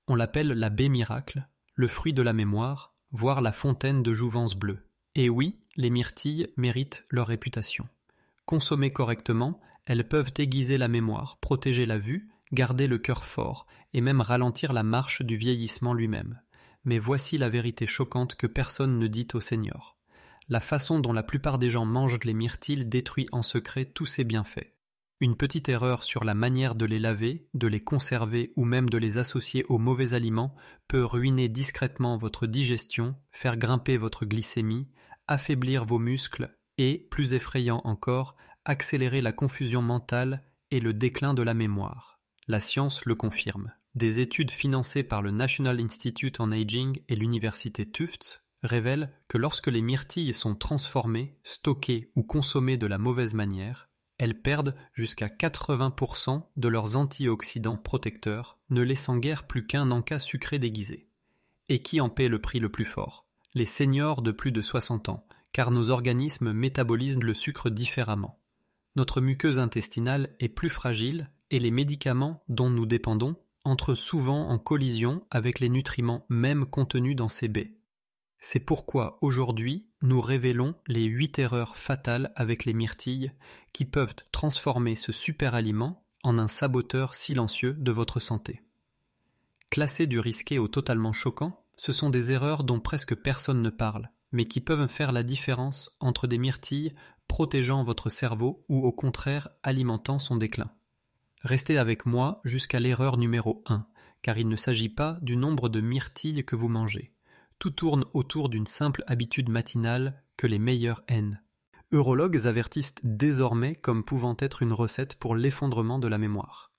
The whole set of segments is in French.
On l'appelle la baie miracle, le fruit de la mémoire, voire la fontaine de jouvence bleue. Et oui, les myrtilles méritent leur réputation. Consommées correctement, elles peuvent aiguiser la mémoire, protéger la vue, garder le cœur fort et même ralentir la marche du vieillissement lui-même. Mais voici la vérité choquante que personne ne dit aux seniors. La façon dont la plupart des gens mangent les myrtilles détruit en secret tous ces bienfaits. Une petite erreur sur la manière de les laver, de les conserver ou même de les associer aux mauvais aliments peut ruiner discrètement votre digestion, faire grimper votre glycémie, affaiblir vos muscles et, plus effrayant encore, accélérer la confusion mentale et le déclin de la mémoire. La science le confirme. Des études financées par le National Institute on Aging et l'université Tufts révèlent que lorsque les myrtilles sont transformées, stockées ou consommées de la mauvaise manière, elles perdent jusqu'à 80% de leurs antioxydants protecteurs, ne laissant guère plus qu'un encas sucré déguisé. Et qui en paie le prix le plus fort? Les seniors de plus de 60 ans, car nos organismes métabolisent le sucre différemment. Notre muqueuse intestinale est plus fragile et les médicaments dont nous dépendons entrent souvent en collision avec les nutriments même contenus dans ces baies. C'est pourquoi aujourd'hui nous révélons les 8 erreurs fatales avec les myrtilles qui peuvent transformer ce super aliment en un saboteur silencieux de votre santé. Classés du risqué au totalement choquant, ce sont des erreurs dont presque personne ne parle, mais qui peuvent faire la différence entre des myrtilles protégeant votre cerveau ou au contraire alimentant son déclin. Restez avec moi jusqu'à l'erreur numéro 1, car il ne s'agit pas du nombre de myrtilles que vous mangez. Tout tourne autour d'une simple habitude matinale que les meilleurs hainent. Urologues avertissent désormais comme pouvant être une recette pour l'effondrement de la mémoire.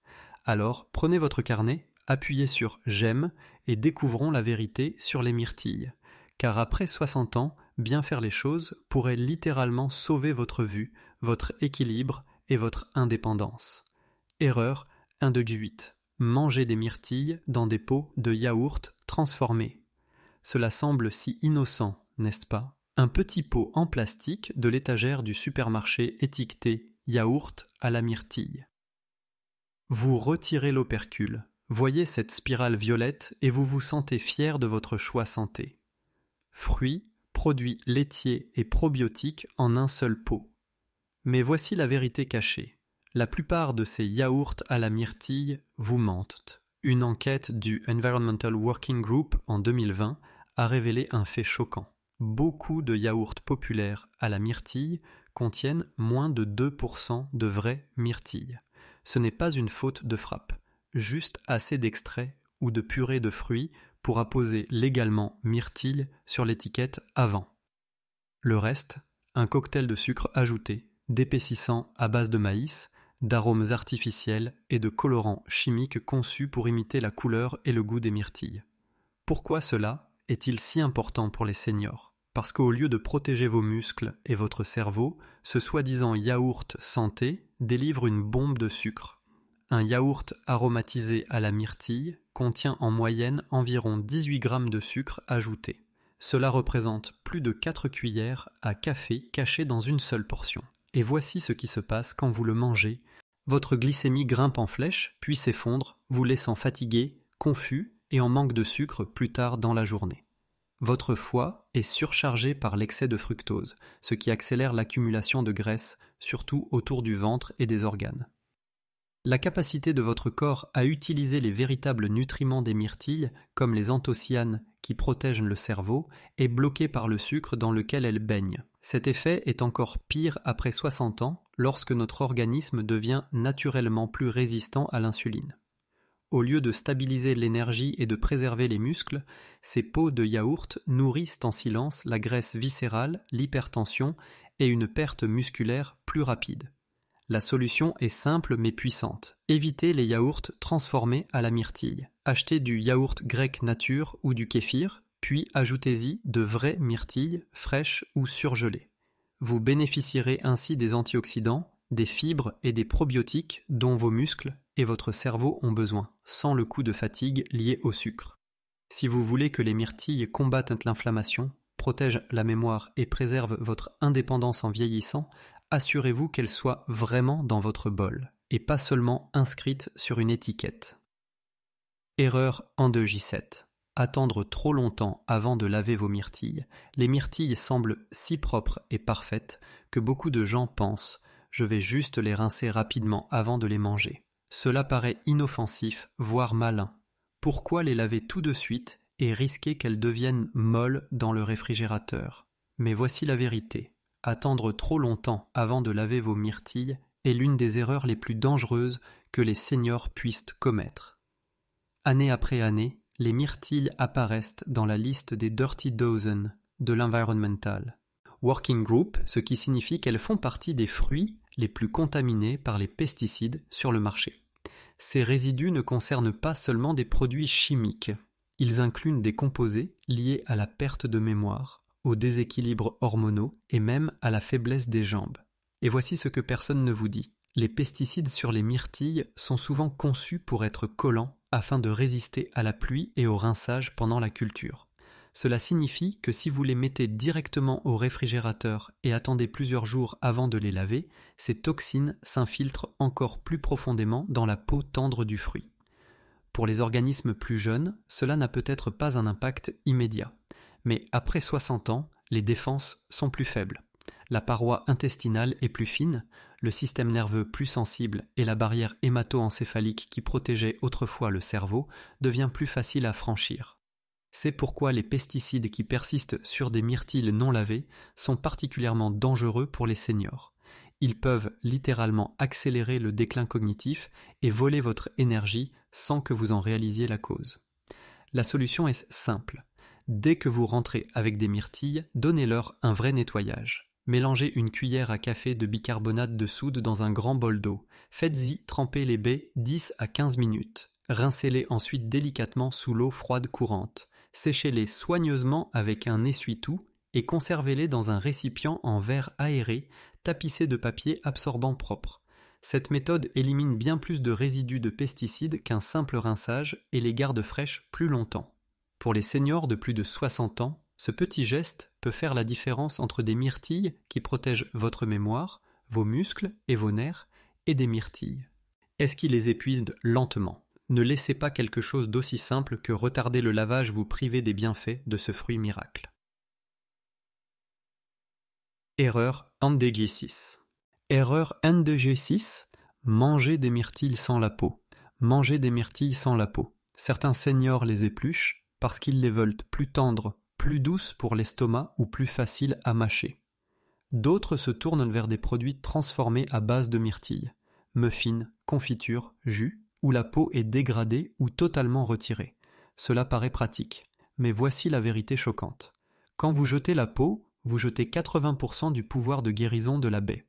Alors, prenez votre carnet, appuyez sur « J'aime » et découvrons la vérité sur les myrtilles. Car après 60 ans, bien faire les choses pourrait littéralement sauver votre vue, votre équilibre et votre indépendance. Erreur 1 de 8. Manger des myrtilles dans des pots de yaourt transformés. Cela semble si innocent, n'est-ce pas? Un petit pot en plastique de l'étagère du supermarché étiqueté « Yaourt à la myrtille ». Vous retirez l'opercule, voyez cette spirale violette et vous vous sentez fier de votre choix santé. Fruits, produits laitiers et probiotiques en un seul pot. Mais voici la vérité cachée. La plupart de ces yaourts à la myrtille vous mentent. Une enquête du Environmental Working Group en 2020 a révélé un fait choquant. Beaucoup de yaourts populaires à la myrtille contiennent moins de 2% de vraies myrtilles. Ce n'est pas une faute de frappe, juste assez d'extrait ou de purée de fruits pour apposer légalement myrtille sur l'étiquette avant. Le reste, un cocktail de sucre ajouté, d'épaississants à base de maïs, d'arômes artificiels et de colorants chimiques conçus pour imiter la couleur et le goût des myrtilles. Pourquoi cela est-il si important pour les seniors? Parce qu'au lieu de protéger vos muscles et votre cerveau, ce soi-disant yaourt santé délivre une bombe de sucre. Un yaourt aromatisé à la myrtille contient en moyenne environ 18 grammes de sucre ajouté. Cela représente plus de 4 cuillères à café cachées dans une seule portion. Et voici ce qui se passe quand vous le mangez. Votre glycémie grimpe en flèche, puis s'effondre, vous laissant fatigué, confus et en manque de sucre plus tard dans la journée. Votre foie est surchargé par l'excès de fructose, ce qui accélère l'accumulation de graisse, surtout autour du ventre et des organes. La capacité de votre corps à utiliser les véritables nutriments des myrtilles, comme les anthocyanes qui protègent le cerveau, est bloquée par le sucre dans lequel elles baignent. Cet effet est encore pire après 60 ans, lorsque notre organisme devient naturellement plus résistant à l'insuline. Au lieu de stabiliser l'énergie et de préserver les muscles, ces pots de yaourt nourrissent en silence la graisse viscérale, l'hypertension et une perte musculaire plus rapide. La solution est simple mais puissante. Évitez les yaourts transformés à la myrtille. Achetez du yaourt grec nature ou du kéfir, puis ajoutez-y de vraies myrtilles fraîches ou surgelées. Vous bénéficierez ainsi des antioxydants, des fibres et des probiotiques dont vos muscles et votre cerveau ont besoin, sans le coup de fatigue lié au sucre. Si vous voulez que les myrtilles combattent l'inflammation, protègent la mémoire et préservent votre indépendance en vieillissant, assurez-vous qu'elles soient vraiment dans votre bol, et pas seulement inscrites sur une étiquette. Erreur en 2J7. Attendre trop longtemps avant de laver vos myrtilles. Les myrtilles semblent si propres et parfaites que beaucoup de gens pensent « je vais juste les rincer rapidement avant de les manger ». Cela paraît inoffensif, voire malin. Pourquoi les laver tout de suite et risquer qu'elles deviennent molles dans le réfrigérateur? Mais voici la vérité. Attendre trop longtemps avant de laver vos myrtilles est l'une des erreurs les plus dangereuses que les seniors puissent commettre. Année après année, les myrtilles apparaissent dans la liste des Dirty Dozen de l'Environmental Working Group, ce qui signifie qu'elles font partie des fruits les plus contaminés par les pesticides sur le marché. Ces résidus ne concernent pas seulement des produits chimiques. Ils incluent des composés liés à la perte de mémoire, aux déséquilibres hormonaux et même à la faiblesse des jambes. Et voici ce que personne ne vous dit. Les pesticides sur les myrtilles sont souvent conçus pour être collants afin de résister à la pluie et au rinçage pendant la culture. Cela signifie que si vous les mettez directement au réfrigérateur et attendez plusieurs jours avant de les laver, ces toxines s'infiltrent encore plus profondément dans la peau tendre du fruit. Pour les organismes plus jeunes, cela n'a peut-être pas un impact immédiat. Mais après 60 ans, les défenses sont plus faibles. La paroi intestinale est plus fine, le système nerveux plus sensible et la barrière hémato-encéphalique qui protégeait autrefois le cerveau devient plus facile à franchir. C'est pourquoi les pesticides qui persistent sur des myrtilles non lavées sont particulièrement dangereux pour les seniors. Ils peuvent littéralement accélérer le déclin cognitif et voler votre énergie sans que vous en réalisiez la cause. La solution est simple. Dès que vous rentrez avec des myrtilles, donnez-leur un vrai nettoyage. Mélangez une cuillère à café de bicarbonate de soude dans un grand bol d'eau. Faites-y tremper les baies 10 à 15 minutes. Rincez-les ensuite délicatement sous l'eau froide courante. Séchez-les soigneusement avec un essuie-tout et conservez-les dans un récipient en verre aéré, tapissé de papier absorbant propre. Cette méthode élimine bien plus de résidus de pesticides qu'un simple rinçage et les garde fraîches plus longtemps. Pour les seniors de plus de 60 ans, ce petit geste peut faire la différence entre des myrtilles qui protègent votre mémoire, vos muscles et vos nerfs, et des myrtilles. Est-ce qu'ils les épuisent lentement? Ne laissez pas quelque chose d'aussi simple que retarder le lavage vous priver des bienfaits de ce fruit miracle. Erreur NDG6. Erreur NDG6, manger des myrtilles sans la peau. Manger des myrtilles sans la peau. Certains seniors les épluchent parce qu'ils les veulent plus tendres, plus douces pour l'estomac ou plus faciles à mâcher. D'autres se tournent vers des produits transformés à base de myrtilles, muffins, confitures, jus, où la peau est dégradée ou totalement retirée. Cela paraît pratique, mais voici la vérité choquante. Quand vous jetez la peau, vous jetez 80% du pouvoir de guérison de la baie.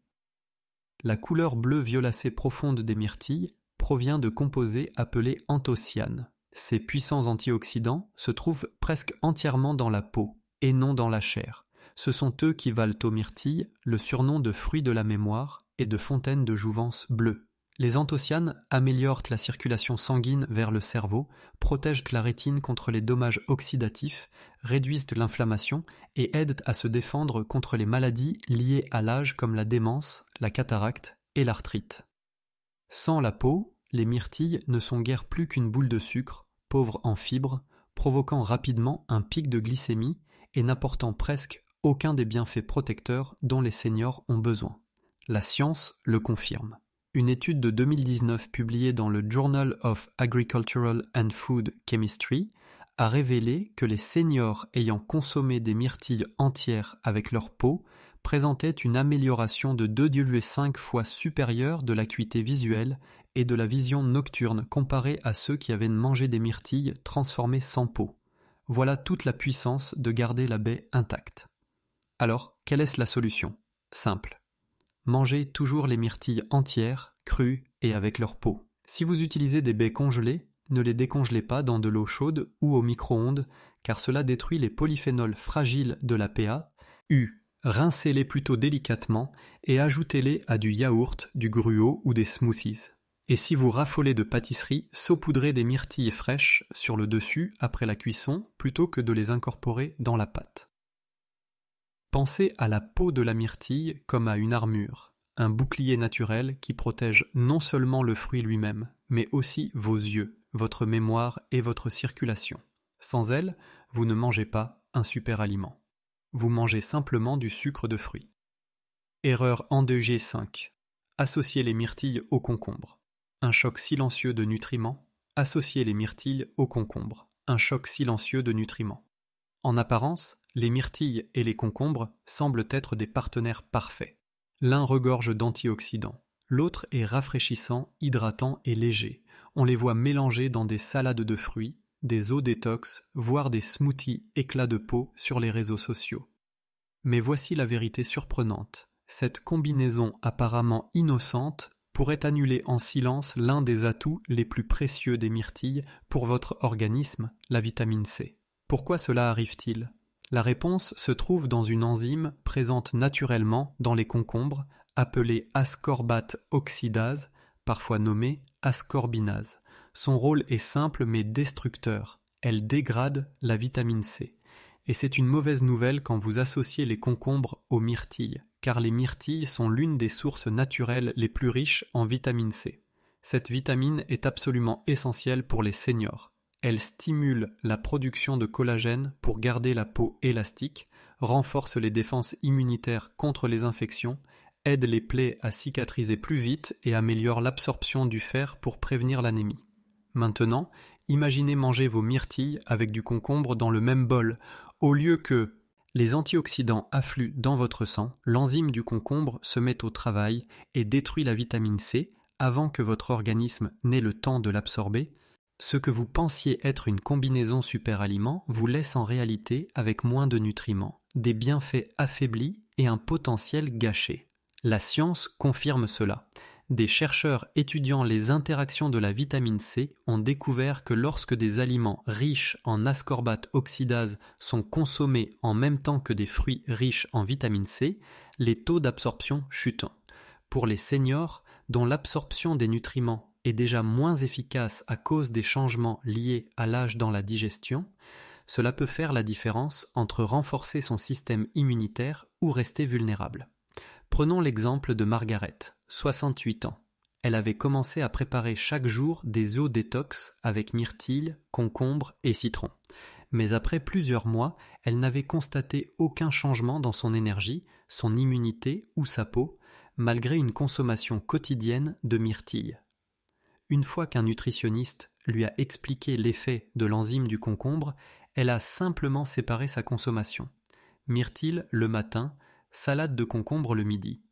La couleur bleu-violacée profonde des myrtilles provient de composés appelés anthocyanes. Ces puissants antioxydants se trouvent presque entièrement dans la peau et non dans la chair. Ce sont eux qui valent aux myrtilles le surnom de fruits de la mémoire et de fontaine de jouvence bleue. Les anthocyanes améliorent la circulation sanguine vers le cerveau, protègent la rétine contre les dommages oxydatifs, réduisent l'inflammation et aident à se défendre contre les maladies liées à l'âge comme la démence, la cataracte et l'arthrite. Sans la peau, les myrtilles ne sont guère plus qu'une boule de sucre, pauvre en fibres, provoquant rapidement un pic de glycémie et n'apportant presque aucun des bienfaits protecteurs dont les seniors ont besoin. La science le confirme. Une étude de 2019 publiée dans le Journal of Agricultural and Food Chemistry a révélé que les seniors ayant consommé des myrtilles entières avec leur peau présentaient une amélioration de 2,5 fois supérieure de l'acuité visuelle et de la vision nocturne comparée à ceux qui avaient mangé des myrtilles transformées sans peau. Voilà toute la puissance de garder la baie intacte. Alors, quelle est la solution? Simple. Mangez toujours les myrtilles entières, crues et avec leur peau. Si vous utilisez des baies congelées, ne les décongelez pas dans de l'eau chaude ou au micro-ondes, car cela détruit les polyphénols fragiles de la PA. Rincez-les plutôt délicatement et ajoutez-les à du yaourt, du gruau ou des smoothies. Et si vous raffolez de pâtisserie, saupoudrez des myrtilles fraîches sur le dessus après la cuisson plutôt que de les incorporer dans la pâte. Pensez à la peau de la myrtille comme à une armure, un bouclier naturel qui protège non seulement le fruit lui-même, mais aussi vos yeux, votre mémoire et votre circulation. Sans elles, vous ne mangez pas un super aliment. Vous mangez simplement du sucre de fruits. Erreur endogée 5. Associer les myrtilles au concombre. Un choc silencieux de nutriments. Associer les myrtilles au concombre. Un choc silencieux de nutriments. En apparence, les myrtilles et les concombres semblent être des partenaires parfaits. L'un regorge d'antioxydants, l'autre est rafraîchissant, hydratant et léger. On les voit mélangés dans des salades de fruits, des eaux détox, voire des smoothies éclats de peau sur les réseaux sociaux. Mais voici la vérité surprenante. Cette combinaison apparemment innocente pourrait annuler en silence l'un des atouts les plus précieux des myrtilles pour votre organisme, la vitamine C. Pourquoi cela arrive-t-il ? La réponse se trouve dans une enzyme présente naturellement dans les concombres, appelée ascorbate oxydase, parfois nommée ascorbinase. Son rôle est simple mais destructeur. Elle dégrade la vitamine C. Et c'est une mauvaise nouvelle quand vous associez les concombres aux myrtilles, car les myrtilles sont l'une des sources naturelles les plus riches en vitamine C. Cette vitamine est absolument essentielle pour les seniors. Elle stimule la production de collagène pour garder la peau élastique, renforce les défenses immunitaires contre les infections, aide les plaies à cicatriser plus vite et améliore l'absorption du fer pour prévenir l'anémie. Maintenant, imaginez manger vos myrtilles avec du concombre dans le même bol. Au lieu que les antioxydants affluent dans votre sang, l'enzyme du concombre se met au travail et détruit la vitamine C avant que votre organisme n'ait le temps de l'absorber. Ce que vous pensiez être une combinaison super-aliment vous laisse en réalité avec moins de nutriments, des bienfaits affaiblis et un potentiel gâché. La science confirme cela. Des chercheurs étudiant les interactions de la vitamine C ont découvert que lorsque des aliments riches en ascorbate oxydase sont consommés en même temps que des fruits riches en vitamine C, les taux d'absorption chutent. Pour les seniors, dont l'absorption des nutriments est déjà moins efficace à cause des changements liés à l'âge dans la digestion, cela peut faire la différence entre renforcer son système immunitaire ou rester vulnérable. Prenons l'exemple de Margaret, 68 ans. Elle avait commencé à préparer chaque jour des eaux détox avec myrtille, concombre et citron. Mais après plusieurs mois, elle n'avait constaté aucun changement dans son énergie, son immunité ou sa peau, malgré une consommation quotidienne de myrtille. Une fois qu'un nutritionniste lui a expliqué l'effet de l'enzyme du concombre, elle a simplement séparé sa consommation. Myrtille le matin, salade de concombre le midi.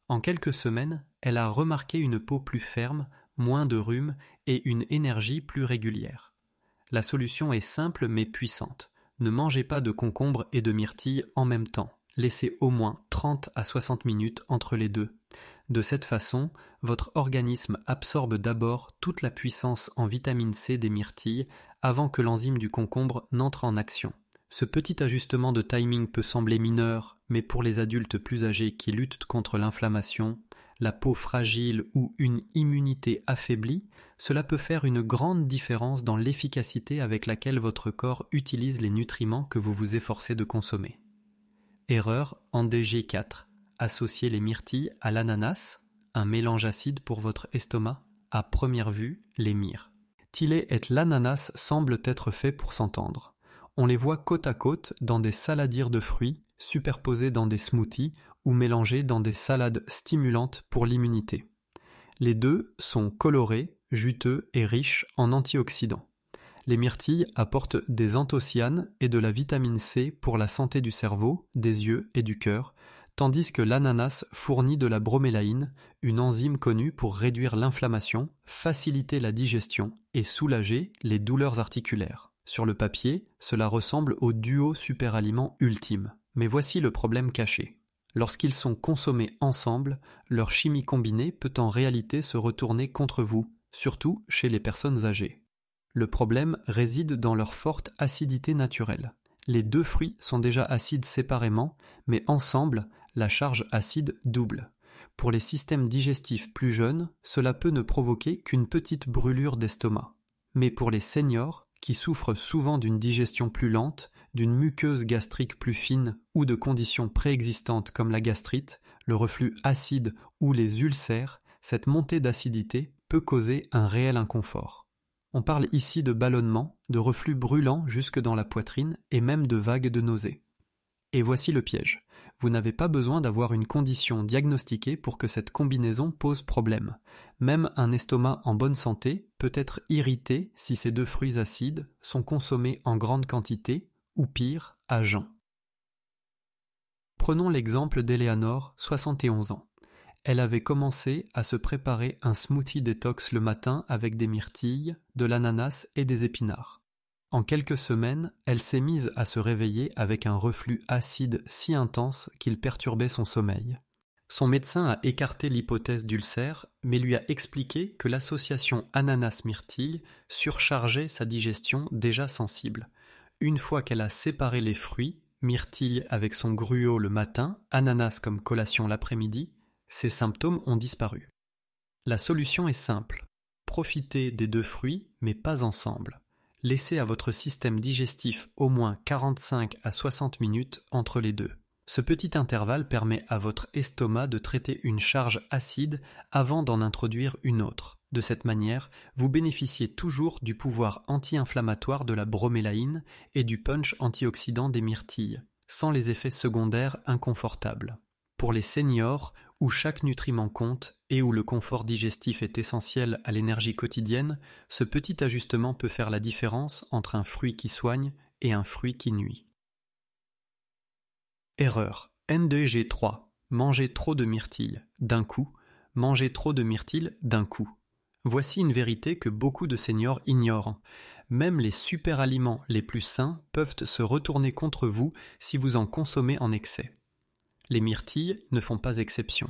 En quelques semaines, elle a remarqué une peau plus ferme, moins de rhume et une énergie plus régulière. La solution est simple mais puissante. Ne mangez pas de concombre et de myrtille en même temps. Laissez au moins 30 à 60 minutes entre les deux. De cette façon, votre organisme absorbe d'abord toute la puissance en vitamine C des myrtilles avant que l'enzyme du concombre n'entre en action. Ce petit ajustement de timing peut sembler mineur, mais pour les adultes plus âgés qui luttent contre l'inflammation, la peau fragile ou une immunité affaiblie, cela peut faire une grande différence dans l'efficacité avec laquelle votre corps utilise les nutriments que vous vous efforcez de consommer. Erreur en DG4. Associer les myrtilles à l'ananas, un mélange acide pour votre estomac, à première vue, les myrrhes. Tillé et l'ananas semblent être faits pour s'entendre. On les voit côte à côte dans des saladières de fruits, superposés dans des smoothies ou mélangés dans des salades stimulantes pour l'immunité. Les deux sont colorés, juteux et riches en antioxydants. Les myrtilles apportent des anthocyanes et de la vitamine C pour la santé du cerveau, des yeux et du cœur, tandis que l'ananas fournit de la bromélaïne, une enzyme connue pour réduire l'inflammation, faciliter la digestion et soulager les douleurs articulaires. Sur le papier, cela ressemble au duo superaliment ultime. Mais voici le problème caché. Lorsqu'ils sont consommés ensemble, leur chimie combinée peut en réalité se retourner contre vous, surtout chez les personnes âgées. Le problème réside dans leur forte acidité naturelle. Les deux fruits sont déjà acides séparément, mais ensemble, la charge acide double. Pour les systèmes digestifs plus jeunes, cela peut ne provoquer qu'une petite brûlure d'estomac. Mais pour les seniors, qui souffrent souvent d'une digestion plus lente, d'une muqueuse gastrique plus fine ou de conditions préexistantes comme la gastrite, le reflux acide ou les ulcères, cette montée d'acidité peut causer un réel inconfort. On parle ici de ballonnement, de reflux brûlant jusque dans la poitrine et même de vagues de nausées. Et voici le piège. Vous n'avez pas besoin d'avoir une condition diagnostiquée pour que cette combinaison pose problème. Même un estomac en bonne santé peut être irrité si ces deux fruits acides sont consommés en grande quantité ou pire, à jeun. Prenons l'exemple d'Eleanor, 71 ans. Elle avait commencé à se préparer un smoothie détox le matin avec des myrtilles, de l'ananas et des épinards. En quelques semaines, elle s'est mise à se réveiller avec un reflux acide si intense qu'il perturbait son sommeil. Son médecin a écarté l'hypothèse d'ulcère, mais lui a expliqué que l'association ananas-myrtille surchargeait sa digestion déjà sensible. Une fois qu'elle a séparé les fruits, myrtille avec son gruau le matin, ananas comme collation l'après-midi, ces symptômes ont disparu. La solution est simple. Profitez des deux fruits, mais pas ensemble. Laissez à votre système digestif au moins 45 à 60 minutes entre les deux. Ce petit intervalle permet à votre estomac de traiter une charge acide avant d'en introduire une autre. De cette manière, vous bénéficiez toujours du pouvoir anti-inflammatoire de la bromélaïne et du punch antioxydant des myrtilles, sans les effets secondaires inconfortables. Pour les seniors, où chaque nutriment compte et où le confort digestif est essentiel à l'énergie quotidienne, ce petit ajustement peut faire la différence entre un fruit qui soigne et un fruit qui nuit. Erreur. NDG3. Manger trop de myrtilles, d'un coup. Manger trop de myrtilles, d'un coup. Voici une vérité que beaucoup de seniors ignorent. Même les superaliments les plus sains peuvent se retourner contre vous si vous en consommez en excès. Les myrtilles ne font pas exception.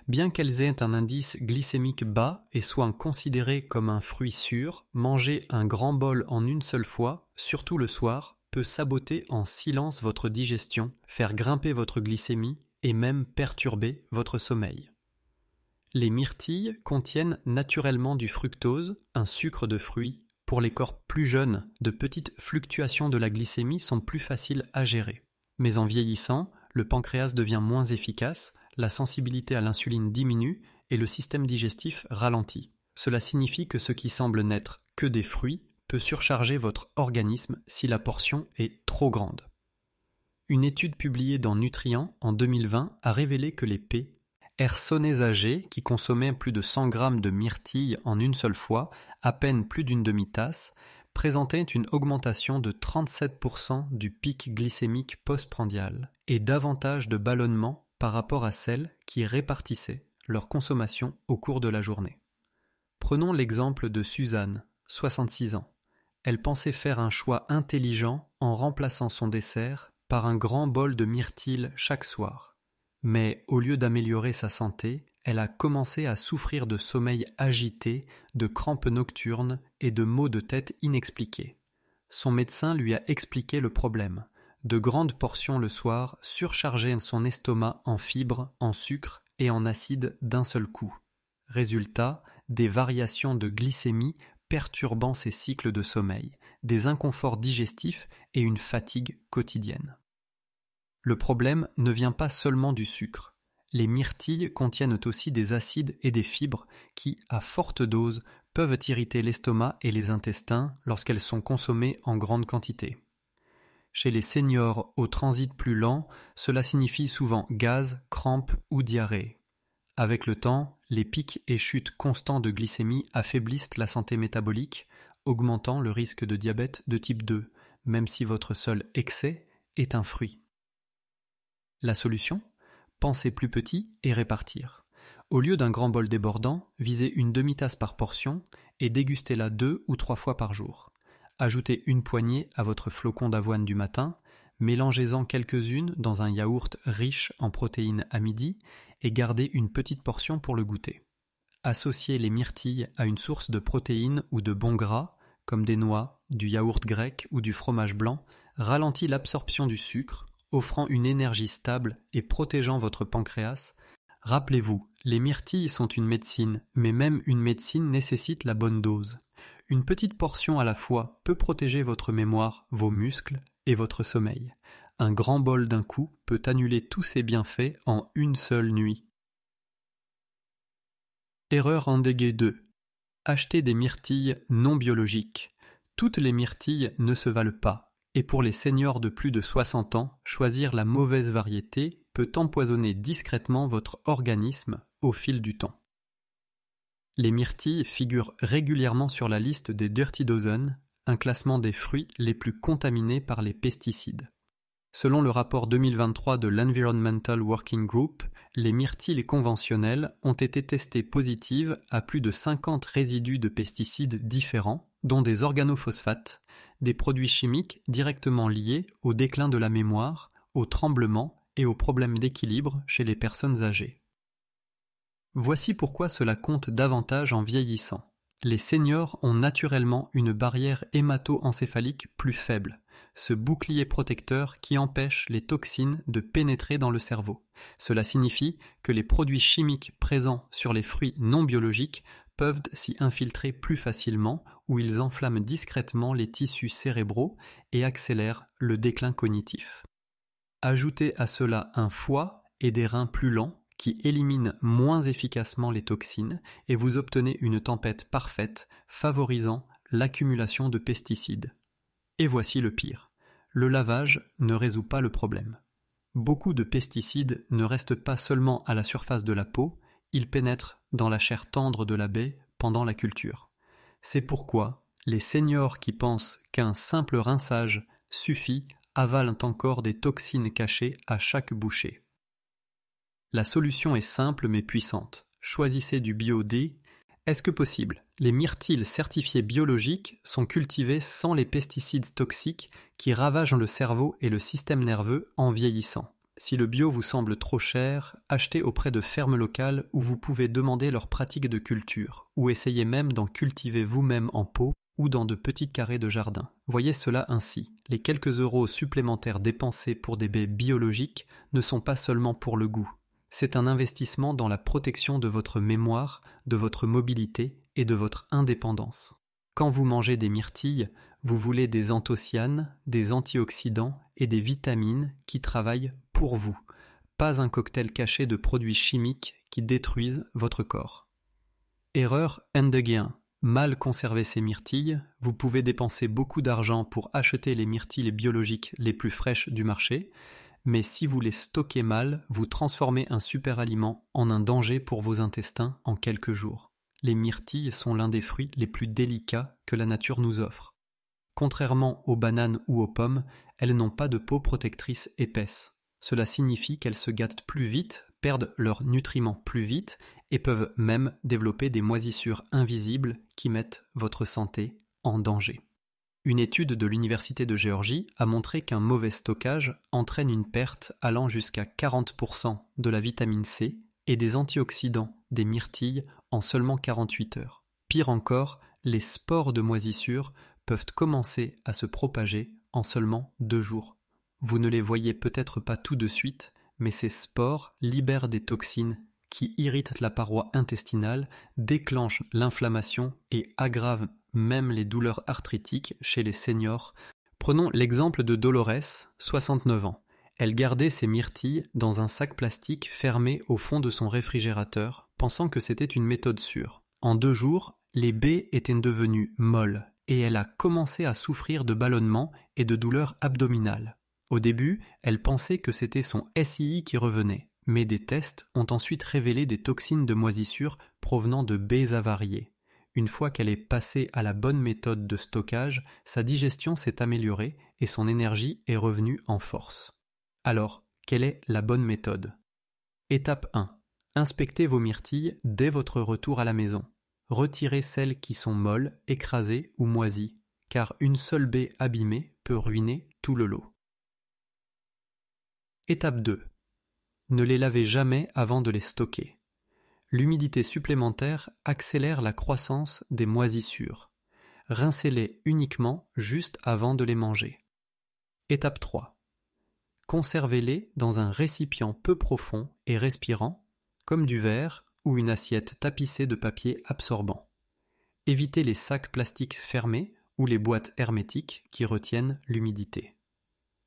Bien qu'elles aient un indice glycémique bas et soient considérées comme un fruit sûr, manger un grand bol en une seule fois, surtout le soir, peut saboter en silence votre digestion, faire grimper votre glycémie et même perturber votre sommeil. Les myrtilles contiennent naturellement du fructose, un sucre de fruit. Pour les corps plus jeunes, de petites fluctuations de la glycémie sont plus faciles à gérer. Mais en vieillissant, le pancréas devient moins efficace, la sensibilité à l'insuline diminue et le système digestif ralentit. Cela signifie que ce qui semble n'être que des fruits peut surcharger votre organisme si la portion est trop grande. Une étude publiée dans Nutrient en 2020 a révélé que les personnes âgées qui consommaient plus de 100 grammes de myrtilles en une seule fois, à peine plus d'une demi-tasse, présentaient une augmentation de 37% du pic glycémique postprandial et davantage de ballonnement par rapport à celles qui répartissaient leur consommation au cours de la journée. Prenons l'exemple de Suzanne, 66 ans. Elle pensait faire un choix intelligent en remplaçant son dessert par un grand bol de myrtilles chaque soir. Mais au lieu d'améliorer sa santé, elle a commencé à souffrir de sommeil agité, de crampes nocturnes et de maux de tête inexpliqués. Son médecin lui a expliqué le problème. De grandes portions le soir surchargeaient son estomac en fibres, en sucre et en acide d'un seul coup. Résultat, des variations de glycémie perturbant ses cycles de sommeil, des inconforts digestifs et une fatigue quotidienne. Le problème ne vient pas seulement du sucre. Les myrtilles contiennent aussi des acides et des fibres qui, à forte dose, peuvent irriter l'estomac et les intestins lorsqu'elles sont consommées en grande quantité. Chez les seniors au transit plus lent, cela signifie souvent gaz, crampes ou diarrhée. Avec le temps, les pics et chutes constants de glycémie affaiblissent la santé métabolique, augmentant le risque de diabète de type 2, même si votre seul excès est un fruit. La solution ? Pensez plus petit et répartir. Au lieu d'un grand bol débordant, visez une demi-tasse par portion et dégustez-la 2 ou 3 fois par jour. Ajoutez une poignée à votre flocon d'avoine du matin, mélangez-en quelques-unes dans un yaourt riche en protéines à midi et gardez une petite portion pour le goûter. Associez les myrtilles à une source de protéines ou de bons gras, comme des noix, du yaourt grec ou du fromage blanc, ralentit l'absorption du sucre, offrant une énergie stable et protégeant votre pancréas. Rappelez-vous, les myrtilles sont une médecine, mais même une médecine nécessite la bonne dose. Une petite portion à la fois peut protéger votre mémoire, vos muscles et votre sommeil. Un grand bol d'un coup peut annuler tous ces bienfaits en une seule nuit. Erreur endiguée 2. Achetez des myrtilles non biologiques. Toutes les myrtilles ne se valent pas, et pour les seniors de plus de 60 ans, choisir la mauvaise variété peut empoisonner discrètement votre organisme au fil du temps. Les myrtilles figurent régulièrement sur la liste des Dirty Dozen, un classement des fruits les plus contaminés par les pesticides. Selon le rapport 2023 de l'Environmental Working Group, les myrtilles conventionnelles ont été testées positives à plus de 50 résidus de pesticides différents, dont des organophosphates, des produits chimiques directement liés au déclin de la mémoire, au tremblement et aux problèmes d'équilibre chez les personnes âgées. Voici pourquoi cela compte davantage en vieillissant. Les seniors ont naturellement une barrière hémato-encéphalique plus faible, ce bouclier protecteur qui empêche les toxines de pénétrer dans le cerveau. Cela signifie que les produits chimiques présents sur les fruits non biologiques peuvent s'y infiltrer plus facilement ou ils enflamment discrètement les tissus cérébraux et accélèrent le déclin cognitif. Ajoutez à cela un foie et des reins plus lents qui éliminent moins efficacement les toxines et vous obtenez une tempête parfaite favorisant l'accumulation de pesticides. Et voici le pire. Le lavage ne résout pas le problème. Beaucoup de pesticides ne restent pas seulement à la surface de la peau, ils pénètrent dans la chair tendre de la baie pendant la culture. C'est pourquoi les seniors qui pensent qu'un simple rinçage suffit avalent encore des toxines cachées à chaque bouchée. La solution est simple mais puissante. Choisissez du bio-D. Est-ce que possible? Les myrtilles certifiées biologiques sont cultivées sans les pesticides toxiques qui ravagent le cerveau et le système nerveux en vieillissant. Si le bio vous semble trop cher, achetez auprès de fermes locales où vous pouvez demander leurs pratiques de culture, ou essayez même d'en cultiver vous-même en pot ou dans de petits carrés de jardin. Voyez cela ainsi, les quelques euros supplémentaires dépensés pour des baies biologiques ne sont pas seulement pour le goût. C'est un investissement dans la protection de votre mémoire, de votre mobilité et de votre indépendance. Quand vous mangez des myrtilles, vous voulez des anthocyanes, des antioxydants et des vitamines qui travaillent pour vous, pas un cocktail caché de produits chimiques qui détruisent votre corps. Erreur and again. Mal conserver ces myrtilles, vous pouvez dépenser beaucoup d'argent pour acheter les myrtilles biologiques les plus fraîches du marché, mais si vous les stockez mal, vous transformez un super aliment en un danger pour vos intestins en quelques jours. Les myrtilles sont l'un des fruits les plus délicats que la nature nous offre. Contrairement aux bananes ou aux pommes, elles n'ont pas de peau protectrice épaisse. Cela signifie qu'elles se gâtent plus vite, perdent leurs nutriments plus vite et peuvent même développer des moisissures invisibles qui mettent votre santé en danger. Une étude de l'Université de Géorgie a montré qu'un mauvais stockage entraîne une perte allant jusqu'à 40% de la vitamine C et des antioxydants des myrtilles en seulement 48 heures. Pire encore, les spores de moisissure peuvent commencer à se propager en seulement 2 jours. Vous ne les voyez peut-être pas tout de suite, mais ces spores libèrent des toxines qui irritent la paroi intestinale, déclenchent l'inflammation et aggravent même les douleurs arthritiques chez les seniors. Prenons l'exemple de Dolores, 69 ans. Elle gardait ses myrtilles dans un sac plastique fermé au fond de son réfrigérateur, pensant que c'était une méthode sûre. En 2 jours, les baies étaient devenues molles et elle a commencé à souffrir de ballonnements et de douleurs abdominales. Au début, elle pensait que c'était son SII qui revenait, mais des tests ont ensuite révélé des toxines de moisissure provenant de baies avariées. Une fois qu'elle est passée à la bonne méthode de stockage, sa digestion s'est améliorée et son énergie est revenue en force. Alors, quelle est la bonne méthode? Étape 1. Inspectez vos myrtilles dès votre retour à la maison. Retirez celles qui sont molles, écrasées ou moisies, car une seule baie abîmée peut ruiner tout le lot. Étape 2. Ne les lavez jamais avant de les stocker. L'humidité supplémentaire accélère la croissance des moisissures. Rincez-les uniquement juste avant de les manger. Étape 3. Conservez-les dans un récipient peu profond et respirant, comme du verre ou une assiette tapissée de papier absorbant. Évitez les sacs plastiques fermés ou les boîtes hermétiques qui retiennent l'humidité.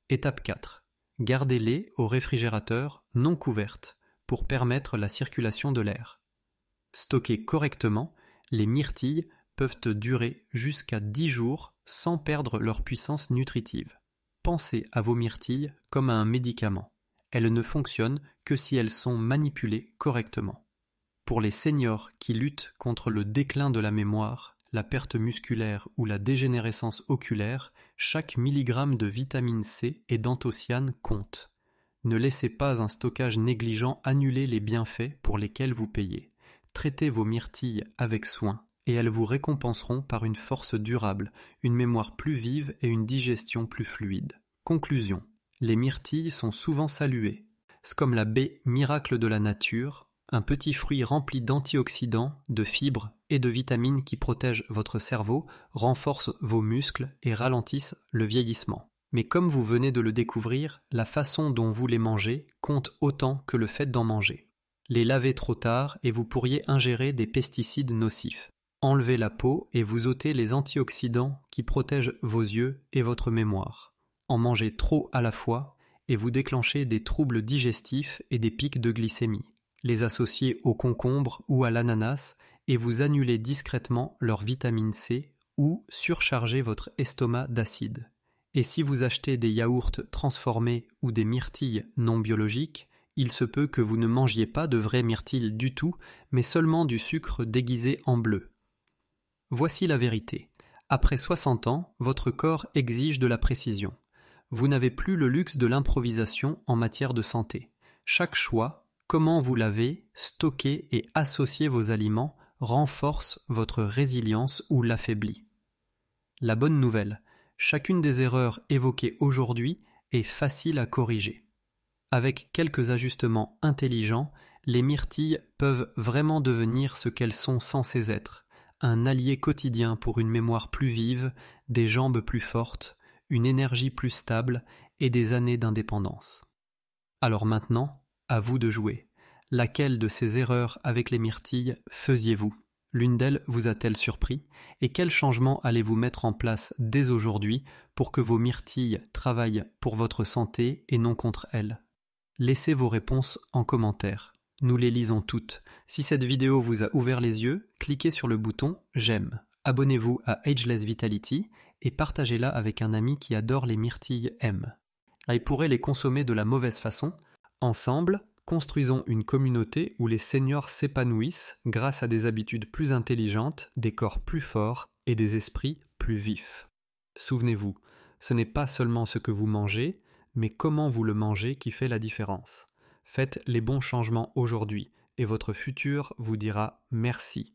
Étape 4. Gardez-les au réfrigérateur non couvertes pour permettre la circulation de l'air. Stockées correctement, Les myrtilles peuvent durer jusqu'à 10 jours sans perdre leur puissance nutritive. Pensez à vos myrtilles comme à un médicament. Elles ne fonctionnent que si elles sont manipulées correctement. Pour les seniors qui luttent contre le déclin de la mémoire, la perte musculaire ou la dégénérescence oculaire, chaque milligramme de vitamine C et d'anthocyane compte. Ne laissez pas un stockage négligent annuler les bienfaits pour lesquels vous payez. Traitez vos myrtilles avec soin et elles vous récompenseront par une force durable, une mémoire plus vive et une digestion plus fluide. Conclusion. Les myrtilles sont souvent saluées. C'est comme la baie miracle de la nature, un petit fruit rempli d'antioxydants, de fibres et de vitamines qui protègent votre cerveau, renforcent vos muscles et ralentissent le vieillissement. Mais comme vous venez de le découvrir, la façon dont vous les mangez compte autant que le fait d'en manger. Les lavez trop tard et vous pourriez ingérer des pesticides nocifs. Enlevez la peau et vous ôtez les antioxydants qui protègent vos yeux et votre mémoire. En mangez trop à la fois et vous déclenchez des troubles digestifs et des pics de glycémie. Les associez au concombre ou à l'ananas et vous annulez discrètement leur vitamine C ou surchargez votre estomac d'acide. Et si vous achetez des yaourts transformés ou des myrtilles non biologiques, il se peut que vous ne mangiez pas de vraies myrtilles du tout, mais seulement du sucre déguisé en bleu. Voici la vérité. Après 60 ans, votre corps exige de la précision. Vous n'avez plus le luxe de l'improvisation en matière de santé. Chaque choix, comment vous lavez, stockez et associez vos aliments, renforce votre résilience ou l'affaiblit. La bonne nouvelle, chacune des erreurs évoquées aujourd'hui est facile à corriger. Avec quelques ajustements intelligents, les myrtilles peuvent vraiment devenir ce qu'elles sont censées être, un allié quotidien pour une mémoire plus vive, des jambes plus fortes, une énergie plus stable et des années d'indépendance. Alors maintenant, à vous de jouer. Laquelle de ces erreurs avec les myrtilles faisiez-vous ? L'une d'elles vous a-t-elle surpris ? Et quels changements allez-vous mettre en place dès aujourd'hui pour que vos myrtilles travaillent pour votre santé et non contre elles ? Laissez vos réponses en commentaire. Nous les lisons toutes. Si cette vidéo vous a ouvert les yeux, cliquez sur le bouton « J'aime ». Abonnez-vous à Ageless Vitality et partagez-la avec un ami qui adore les myrtilles M. Et pourrait les consommer de la mauvaise façon. Ensemble, construisons une communauté où les seniors s'épanouissent grâce à des habitudes plus intelligentes, des corps plus forts et des esprits plus vifs. Souvenez-vous, ce n'est pas seulement ce que vous mangez, mais comment vous le mangez qui fait la différence. Faites les bons changements aujourd'hui et votre futur vous dira merci.